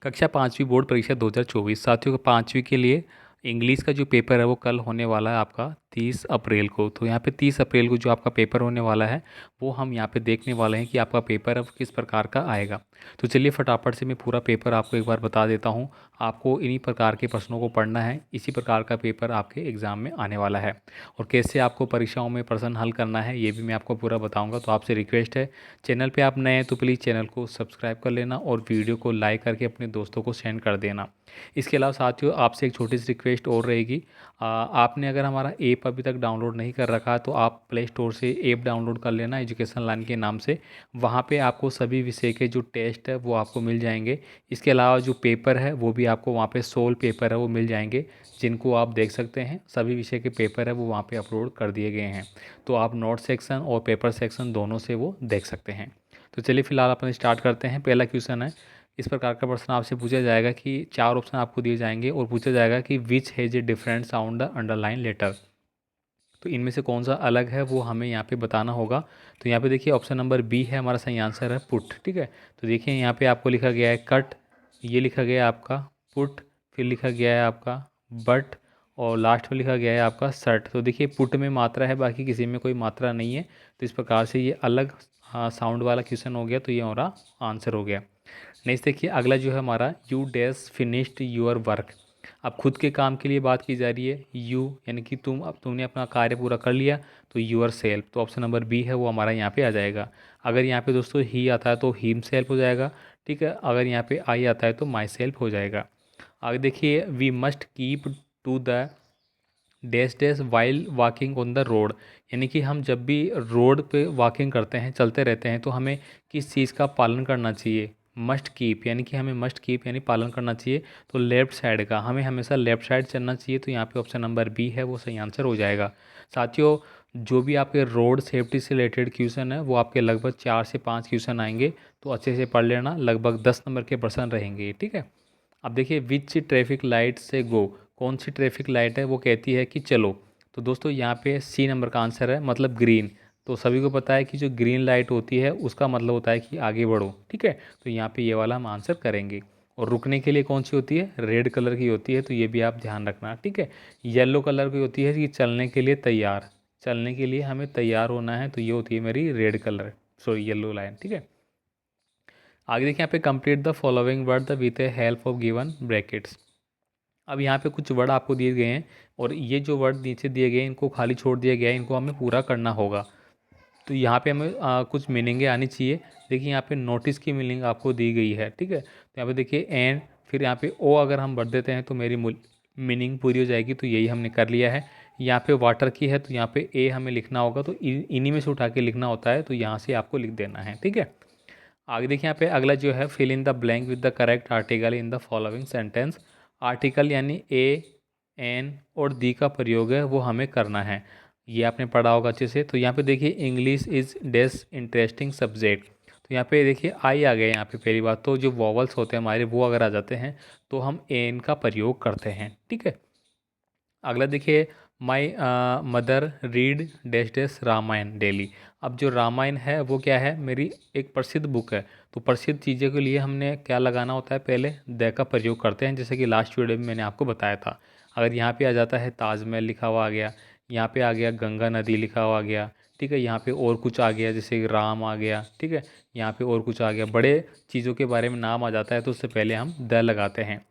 कक्षा 5वीं बोर्ड परीक्षा 2024 साथियों, 5वीं के लिए इंग्लिश का जो पेपर है वो कल होने वाला है आपका 30 अप्रैल को। तो यहाँ पे 30 अप्रैल को जो आपका पेपर होने वाला है वो हम यहाँ पे देखने वाले हैं कि आपका पेपर अब किस प्रकार का आएगा। तो चलिए फटाफट से मैं पूरा पेपर आपको एक बार बता देता हूँ। आपको इन्हीं प्रकार के प्रश्नों को पढ़ना है, इसी प्रकार का पेपर आपके एग्ज़ाम में आने वाला है। और कैसे आपको परीक्षाओं में प्रश्न हल करना है ये भी मैं आपको पूरा बताऊँगा। तो आपसे रिक्वेस्ट है, चैनल पे आप नए हैं तो प्लीज़ चैनल को सब्सक्राइब कर लेना और वीडियो को लाइक करके अपने दोस्तों को सेंड कर देना। इसके अलावा साथियों आपसे एक छोटी सी रिक्वेस्ट और रहेगी। आपने अगर हमारा ऐप अभी तक डाउनलोड नहीं कर रखा तो आप प्ले स्टोर से ऐप डाउनलोड कर लेना एजुकेशन लाइन के नाम से। वहाँ पे आपको सभी विषय के जो टेस्ट है वो आपको मिल जाएंगे। इसके अलावा जो पेपर है वो भी आपको वहाँ पे 16 पेपर है वो मिल जाएंगे, जिनको आप देख सकते हैं। सभी विषय के पेपर है वो वहाँ पे अपलोड कर दिए गए हैं। तो आप नोट सेक्शन और पेपर सेक्शन दोनों से वो देख सकते हैं। तो चलिए फिलहाल अपन स्टार्ट करते हैं। पहला क्वेश्चन है, इस प्रकार का प्रश्न आपसे पूछा जाएगा कि 4 ऑप्शन आपको दिए जाएंगे और पूछा जाएगा कि which has a different sound the underline letter. तो इनमें से कौन सा अलग है वो हमें यहाँ पे बताना होगा। तो यहाँ पे देखिए ऑप्शन नंबर बी है हमारा सही आंसर है पुट। ठीक है, तो देखिए यहाँ पे आपको लिखा गया है कट, ये लिखा गया है आपका पुट, फिर लिखा गया है आपका बट, और लास्ट में लिखा गया है आपका सर्ट। तो देखिए पुट में मात्रा है, बाकी किसी में कोई मात्रा नहीं है। तो इस प्रकार से ये अलग साउंड वाला क्वेश्चन हो गया, तो ये हमारा आंसर हो गया। नेक्स्ट देखिए अगला जो है हमारा, you dash finished your work. अब खुद के काम के लिए बात की जा रही है। यू यानी कि तुम, अब तुमने अपना कार्य पूरा कर लिया, तो यूर सेल्फ। तो ऑप्शन नंबर बी है वो हमारा यहाँ पे आ जाएगा। अगर यहाँ पे दोस्तों ही आता है तो हिम सेल्फ हो जाएगा। ठीक है, अगर यहाँ पे आई आता है तो माई सेल्फ हो जाएगा। आगे देखिए, we must keep to the dash dash while walking on the road. यानी कि हम जब भी रोड पे वॉकिंग करते हैं, चलते रहते हैं, तो हमें किस चीज़ का पालन करना चाहिए। मस्ट कीप यानी कि हमें मस्ट कीप यानी पालन करना चाहिए। तो लेफ्ट साइड का, हमें हमेशा लेफ्ट साइड चलना चाहिए। तो यहाँ पे ऑप्शन नंबर बी है वो सही आंसर हो जाएगा। साथियों, जो भी आपके रोड सेफ्टी से रिलेटेड क्वेश्चन है वो आपके लगभग 4 से 5 क्वेश्चन आएंगे। तो अच्छे से पढ़ लेना, लगभग 10 नंबर के प्रश्न रहेंगे। ठीक है, अब देखिए विच ट्रैफिक लाइट से गो। कौन सी ट्रैफिक लाइट है वो कहती है कि चलो। तो दोस्तों यहाँ पे सी नंबर का आंसर है, मतलब ग्रीन। तो सभी को पता है कि जो ग्रीन लाइट होती है उसका मतलब होता है कि आगे बढ़ो। ठीक है, तो यहाँ पे ये वाला हम आंसर करेंगे। और रुकने के लिए कौन सी होती है, रेड कलर की होती है। तो ये भी आप ध्यान रखना। ठीक है, येलो कलर की होती है कि चलने के लिए तैयार, चलने के लिए हमें तैयार होना है। तो ये होती है मेरी red colour, sorry yellow line. ठीक है, आगे देखिए यहाँ पे complete the following word the with A help of given brackets. अब यहाँ पे कुछ वर्ड आपको दिए गए हैं और ये जो वर्ड नीचे दिए गए हैं इनको खाली छोड़ दिया गया है, इनको हमें पूरा करना होगा। तो यहाँ पे हमें कुछ मीनिंगें आनी चाहिए। देखिए यहाँ पे नोटिस की मीनिंग आपको दी गई है। ठीक है, तो यहाँ पे देखिए एंड, फिर यहाँ पे ओ अगर हम भर देते हैं तो मेरी मीनिंग पूरी हो जाएगी। तो यही हमने कर लिया है। यहाँ पे वाटर की है तो यहाँ पे ए हमें लिखना होगा, तो इन्हीं में से उठा के लिखना होता है। तो यहाँ से आपको लिख देना है। ठीक है, आगे देखिए यहाँ पे अगला जो है, fill in the blank with the correct article in the following sentence. Article यानी ए, एन और दी का प्रयोग है वो हमें करना है। ये आपने पढ़ा होगा अच्छे से। तो यहाँ पे देखिए इंग्लिश इज डेस इंटरेस्टिंग सब्जेक्ट। तो यहाँ पे देखिए आई आ गए यहाँ पे। पहली बात तो जो वॉवल्स होते हैं हमारे वो अगर आ जाते हैं तो हम एन का प्रयोग करते हैं। ठीक है, अगला देखिए, my mother read dash dash Ramayan daily. अब जो रामायण है वो क्या है, मेरी एक प्रसिद्ध बुक है। तो प्रसिद्ध चीज़ों के लिए हमने क्या लगाना होता है, पहले द का प्रयोग करते हैं, जैसे कि लास्ट वीडियो में मैंने आपको बताया था। अगर यहाँ पे आ जाता है ताजमहल लिखा हुआ आ गया, यहाँ पे आ गया गंगा नदी लिखा हुआ आ गया। ठीक है, यहाँ पे और कुछ आ गया जैसे कि राम आ गया। ठीक है, यहाँ पे और कुछ आ गया, बड़े चीज़ों के बारे में नाम आ जाता है तो उससे पहले हम द लगाते हैं।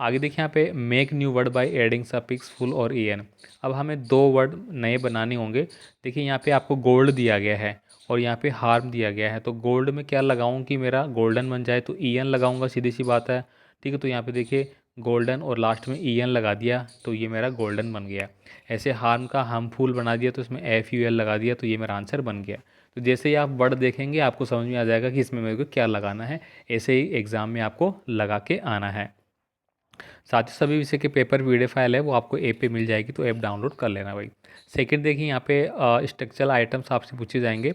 आगे देखिए यहाँ पे make new word by adding suffix full और ई एन। अब हमें 2 वर्ड नए बनाने होंगे। देखिए यहाँ पे आपको गोल्ड दिया गया है और यहाँ पे हार्म दिया गया है। तो गोल्ड में क्या लगाऊं कि मेरा गोल्डन बन जाए, तो ई एन लगाऊंगा, सीधी सी बात है। ठीक है, तो यहाँ पे देखिए गोल्डन और लास्ट में ई एन लगा दिया तो ये मेरा गोल्डन बन गया। ऐसे हार्म का हार्मफुल बना दिया तो इसमें एफ यू एल लगा दिया तो ये मेरा आंसर बन गया। तो जैसे ही आप वर्ड देखेंगे आपको समझ में आ जाएगा कि इसमें मेरे को क्या लगाना है। ऐसे ही एग्ज़ाम में आपको लगा के आना है। साथ ही सभी विषय के पेपर वीडियो फाइल है वो आपको ऐप पे मिल जाएगी, तो ऐप डाउनलोड कर लेना भाई। सेकंड देखिए यहाँ पे स्ट्रक्चरल आइटम्स आपसे पूछे जाएंगे,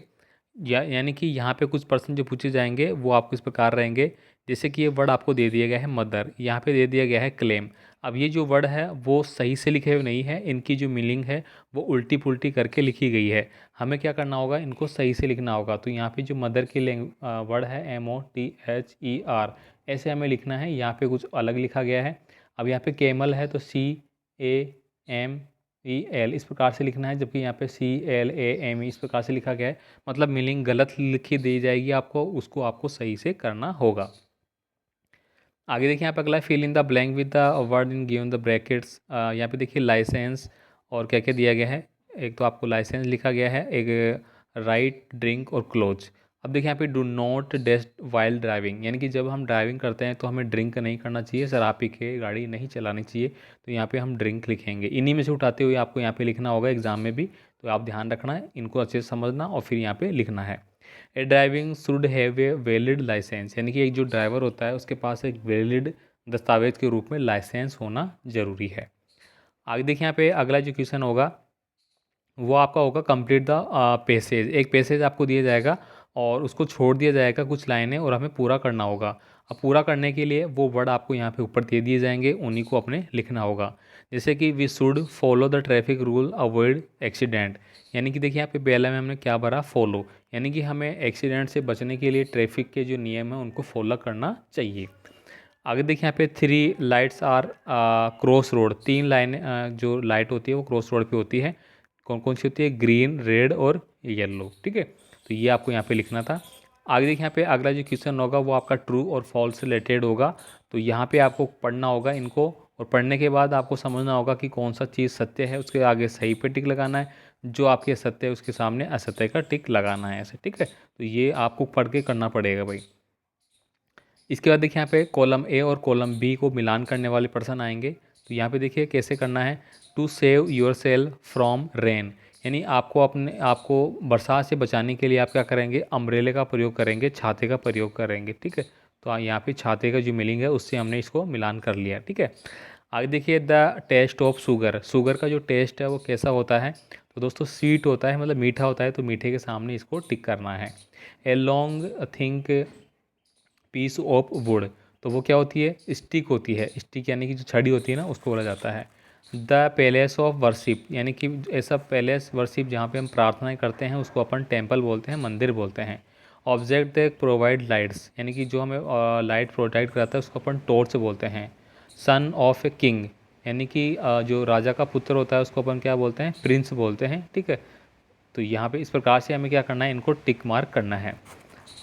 यानी कि यहाँ पे कुछ प्रश्न जो पूछे जाएंगे वो आपको इस प्रकार रहेंगे जैसे कि ये वर्ड आपको दे दिया गया है मदर, यहाँ पे दे दिया गया है क्लेम। अब ये जो वर्ड है वो सही से लिखे हुए नहीं है, इनकी जो मीनिंग है वो उल्टी पुल्टी करके लिखी गई है। हमें क्या करना होगा, इनको सही से लिखना होगा। तो यहाँ पे जो मदर की वर्ड है MOTHER, ऐसे हमें लिखना है। यहाँ पे कुछ अलग लिखा गया है। अब यहाँ पे कैमल है तो CAMEL इस प्रकार से लिखना है, जबकि यहाँ पे CLAME इस प्रकार से लिखा गया है। मतलब मीनिंग गलत लिखी दी जाएगी आपको, उसको आपको सही से करना होगा। आगे देखिए यहाँ पे अगला fill in the blank with the word in given the brackets. यहाँ पे देखिए लाइसेंस और क्या क्या दिया गया है। एक तो आपको लाइसेंस लिखा गया है, एक राइट, ड्रिंक और क्लोज। अब देखिए यहाँ पे डू नॉट डेस्ट वाइल ड्राइविंग, यानी कि जब हम ड्राइविंग करते हैं तो हमें ड्रिंक नहीं करना चाहिए, शराब पी के गाड़ी नहीं चलानी चाहिए। तो यहाँ पे हम ड्रिंक लिखेंगे, इन्हीं में से उठाते हुए आपको यहाँ पे लिखना होगा एग्जाम में भी। तो आप ध्यान रखना है, इनको अच्छे से समझना और फिर यहाँ पे लिखना है। A driving should have a valid licence, यानी कि एक जो ड्राइवर होता है उसके पास एक वैलिड दस्तावेज के रूप में लाइसेंस होना जरूरी है। आगे देखिए यहाँ पे अगला जो क्वेश्चन होगा वो आपका होगा कंप्लीट द पैसेज। एक पैसेज आपको दिया जाएगा और उसको छोड़ दिया जाएगा कुछ लाइनें, और हमें पूरा करना होगा। अब पूरा करने के लिए वो वर्ड आपको यहाँ पे ऊपर दे दिए जाएंगे, उन्हीं को अपने लिखना होगा। जैसे कि we should follow the traffic rule avoid accident, यानी कि देखिए यहाँ पे पहला में हमने क्या भरा, फॉलो, यानी कि हमें एक्सीडेंट से बचने के लिए ट्रैफिक के जो नियम हैं उनको फॉलो करना चाहिए। आगे देखिए यहाँ पे 3 lights are cross road, 3 line जो लाइट होती है वो क्रॉस रोड पे होती है। कौन कौन सी होती है, ग्रीन, रेड और येलो। ठीक है, तो ये आपको यहाँ पे लिखना था। आगे देखिए यहाँ पे अगला जो क्वेश्चन होगा वो आपका ट्रू और फॉल्स से रिलेटेड होगा। तो यहाँ पे आपको पढ़ना होगा इनको, और पढ़ने के बाद आपको समझना होगा कि कौन सा चीज़ सत्य है, उसके आगे सही पे टिक लगाना है, जो आपके सत्य है उसके सामने असत्य का टिक लगाना है, ऐसे। ठीक है, तो ये आपको पढ़ के करना पड़ेगा भाई। इसके बाद देखिए यहाँ पे कॉलम ए और कॉलम बी को मिलान करने वाले पर्सन आएंगे। तो यहाँ पे देखिए कैसे करना है, to save yourself from rain, यानी आपको बरसात से बचाने के लिए आप क्या करेंगे, अम्ब्रेले का प्रयोग करेंगे, छाते का प्रयोग करेंगे। ठीक है, तो यहाँ पे छाते का जो मीनिंग है उससे हमने इसको मिलान कर लिया। ठीक है, आगे देखिए the test of sugar, sugar का जो टेस्ट है वो कैसा होता है, तो दोस्तों स्वीट होता है, मतलब मीठा होता है। तो मीठे के सामने इसको टिक करना है। A long thick piece of wood, तो वो क्या होती है, स्टिक होती है। स्टिक यानी कि जो छड़ी होती है ना, उसको बोला जाता है। द पैलेस ऑफ वर्शिप, यानी कि ऐसा पैलेस वर्शिप जहाँ पे हम प्रार्थनाएं करते हैं उसको अपन टेम्पल बोलते हैं, मंदिर बोलते हैं। ऑब्जेक्ट द प्रोवाइड लाइट्स, यानी कि जो हमें लाइट प्रोवाइड कराता है उसको अपन टॉर्च बोलते हैं। सन ऑफ ए किंग, यानी कि जो राजा का पुत्र होता है उसको अपन क्या बोलते हैं, प्रिंस बोलते हैं। ठीक है, तो यहाँ पे इस प्रकार से हमें क्या करना है, इनको टिक मार्क करना है।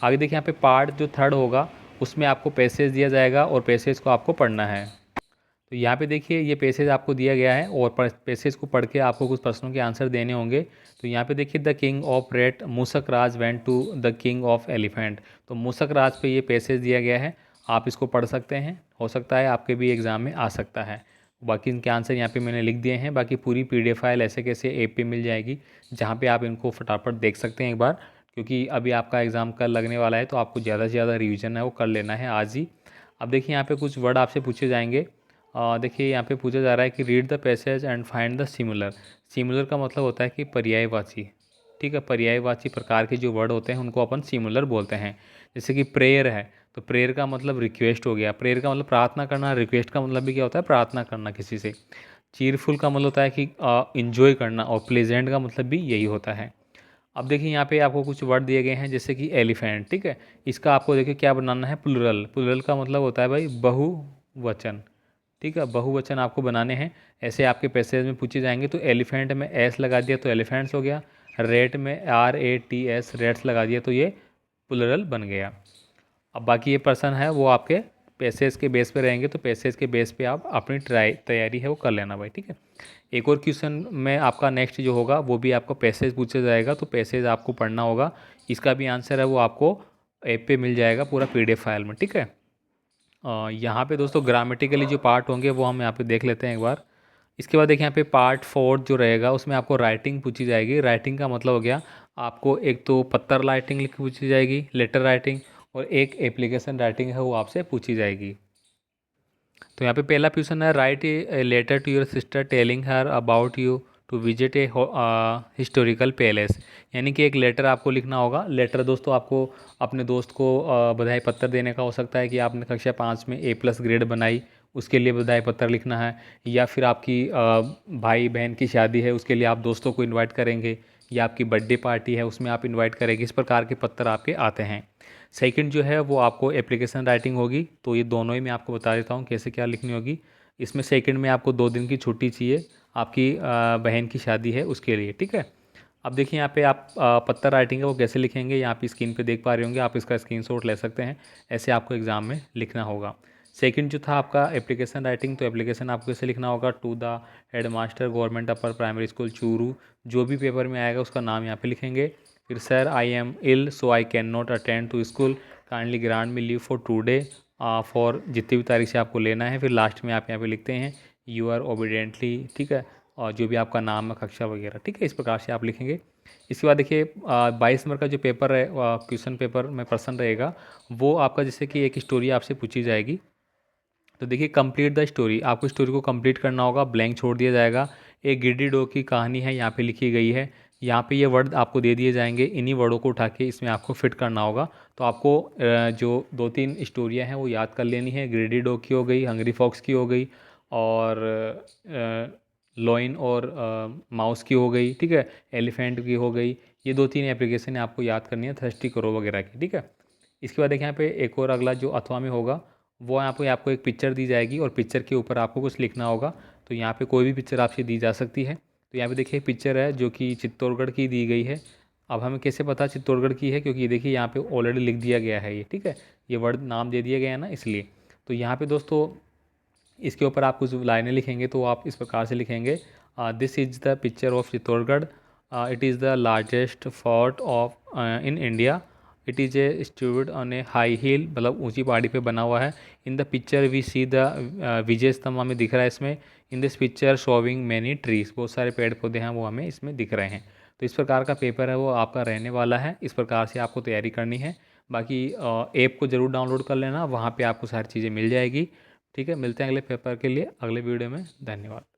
आगे देखिए यहाँ पे पार्ट जो थर्ड होगा उसमें आपको पैसेज दिया जाएगा और पैसेज को आपको पढ़ना है। तो यहाँ पे देखिए ये पैसेज आपको दिया गया है और पैसेज को पढ़ के आपको कुछ प्रश्नों के आंसर देने होंगे। तो यहाँ पे देखिए the king of rat Mushak Raj went to the king of elephant, तो मूसक राज पे ये पैसेज दिया गया है, आप इसको पढ़ सकते हैं, हो सकता है आपके भी एग्ज़ाम में आ सकता है। बाकी इनके आंसर यहाँ पे मैंने लिख दिए हैं। बाकी पूरी PDF फाइल ऐसे कैसे ऐप पे मिल जाएगी, जहाँ पे आप इनको फटाफट देख सकते हैं एक बार, क्योंकि अभी आपका एग्ज़ाम कल लगने वाला है, तो आपको ज़्यादा से ज़्यादा रिवीजन है वो कर लेना है आज ही। अब देखिए यहाँ पे कुछ वर्ड आपसे पूछे जाएंगे। देखिए यहाँ पे पूछा जा रहा है कि read the passage and find the similar. Similar का मतलब होता है कि पर्यायवाची। ठीक है, पर्यायवाची प्रकार के जो वर्ड होते हैं उनको अपन सिमिलर बोलते हैं। जैसे कि प्रेयर है, तो प्रेयर का मतलब रिक्वेस्ट हो गया, प्रेयर का मतलब प्रार्थना करना, रिक्वेस्ट का मतलब भी क्या होता है, प्रार्थना करना किसी से। चीरफुल का मतलब होता है कि इंजॉय करना, और प्लेजेंट का मतलब भी यही होता है। अब देखिए यहाँ पे आपको कुछ वर्ड दिए गए हैं जैसे कि एलिफेंट। ठीक है, इसका आपको देखिए क्या बनाना है, प्लुरल। प्लुरल का मतलब होता है भाई बहुवचन। ठीक है, बहुवचन आपको बनाने हैं, ऐसे आपके पैसेज में पूछे जाएंगे। तो एलिफेंट में एस लगा दिया तो एलिफेंट्स हो गया, रेट में RATS रेट्स लगा दिया तो ये प्लुरल बन गया। अब बाकी ये पर्सन है वो आपके पैसेज के बेस पे रहेंगे, तो पैसेज के बेस पे आप अपनी तैयारी है वो कर लेना भाई। ठीक है, एक और क्वेश्चन में आपका नेक्स्ट जो होगा वो भी आपको पैसेज पूछा जाएगा, तो पैसेज आपको पढ़ना होगा। इसका भी आंसर है वो आपको ऐप पे मिल जाएगा पूरा PDF फाइल में। ठीक है, यहाँ पे दोस्तों ग्रामेटिकली जो पार्ट होंगे वो हम यहाँ पे देख लेते हैं एक बार। इसके बाद देखिए यहाँ पे पार्ट 4 जो रहेगा उसमें आपको राइटिंग पूछी जाएगी। राइटिंग का मतलब हो गया आपको एक तो पत्तर राइटिंग लिख पूछी जाएगी, लेटर राइटिंग, और एक एप्लीकेशन राइटिंग है वो आपसे पूछी जाएगी। तो यहाँ पे पहला क्वेश्चन है, write a letter to your sister telling her about you to visit a historical palace. यानी कि एक लेटर आपको लिखना होगा। लेटर दोस्तों आपको अपने दोस्त को बधाई पत्र देने का हो सकता है कि आपने कक्षा 5 में A+ ग्रेड बनाई, उसके लिए बधाई पत्र लिखना है, या फिर आपकी भाई बहन की शादी है उसके लिए आप दोस्तों को इनवाइट करेंगे, या आपकी बर्थडे पार्टी है उसमें आप इनवाइट करेंगे। इस प्रकार के पत्र आपके आते हैं। सेकंड जो है वो आपको एप्लीकेशन राइटिंग होगी। तो ये दोनों ही मैं आपको बता देता हूँ कैसे क्या लिखनी होगी। इसमें सेकंड में आपको 2 दिन की छुट्टी चाहिए, आपकी बहन की शादी है उसके लिए, ठीक है। अब देखिए यहाँ पे आप पत्र राइटिंग है वो कैसे लिखेंगे, यहाँ पे स्क्रीन पे देख पा रहे होंगे, आप इसका स्क्रीनशॉट ले सकते हैं। ऐसे आपको एग्ज़ाम में लिखना होगा। सेकंड जो था आपका एप्लीकेशन राइटिंग, तो एप्लीकेशन आपको कैसे लिखना होगा, to the headmaster government upper primary school Churu, जो भी पेपर में आएगा उसका नाम यहाँ पे लिखेंगे। फिर sir I am ill so I can not attend to school, kindly grant me leave for today, for जितनी भी तारीख से आपको लेना है। फिर लास्ट में आप यहाँ पे लिखते हैं यू आर ओबीडेंटली, ठीक है, और जो भी आपका नाम है, कक्षा वगैरह, ठीक है, इस प्रकार से आप लिखेंगे। इसके बाद देखिए 22 नंबर का जो पेपर है क्वेश्चन पेपर में प्रश्न रहेगा, वो आपका जैसे कि एक स्टोरी आपसे पूछी जाएगी। तो देखिए कंप्लीट द स्टोरी, आपको स्टोरी को कंप्लीट करना होगा, ब्लैंक छोड़ दिया जाएगा। एक गिड्डी डॉग की कहानी है यहाँ पे लिखी गई है, यहाँ पे ये वर्ड आपको दे दिए जाएंगे, इन्हीं वर्डों को उठा के इसमें आपको फिट करना होगा। तो आपको जो 2-3 स्टोरियाँ हैं वो याद कर लेनी है। ग्रेडी डॉग की हो गई, हंग्री फॉक्स की हो गई, और लॉइन और माउस की हो गई, ठीक है, एलिफेंट की हो गई। ये 2-3 एप्लीकेशन आपको याद करनी है, थर्स्टी करो वगैरह की, ठीक है। इसके बाद देखिए यहाँ पे एक और अगला जो अथवा में होगा, वो यहाँ पे आपको एक पिक्चर दी जाएगी और पिक्चर के ऊपर आपको कुछ लिखना होगा। तो यहाँ पे कोई भी पिक्चर आपसे दी जा सकती है। तो यहाँ पे देखिए पिक्चर है जो कि चित्तौड़गढ़ की दी गई है। अब हमें कैसे पता चित्तौड़गढ़ की है, क्योंकि देखिए यहाँ पे ऑलरेडी लिख दिया गया है ये, ठीक है, ये वर्ड नाम दे दिया गया है ना, इसलिए। तो यहाँ पे दोस्तों इसके ऊपर आप कुछ लाइनें लिखेंगे, तो आप इस प्रकार से लिखेंगे, this is the picture of Chittorgarh, it is the largest fort of in India, it is a stood on a high hill, मतलब ऊंची पहाड़ी पे बना हुआ है। In the picture we see the Vijay Stambh हमें दिख रहा है इसमें। In this picture showing many trees, बहुत सारे पेड़ पौधे हैं वो हमें इसमें दिख रहे हैं। तो इस प्रकार का पेपर है वो आपका रहने वाला है। इस प्रकार से आपको तैयारी करनी है। बाकी ऐप को ज़रूर डाउनलोड कर लेना, वहाँ पे आपको सारी चीज़ें मिल जाएगी। ठीक है, मिलते हैं अगले पेपर के लिए अगले वीडियो में। धन्यवाद।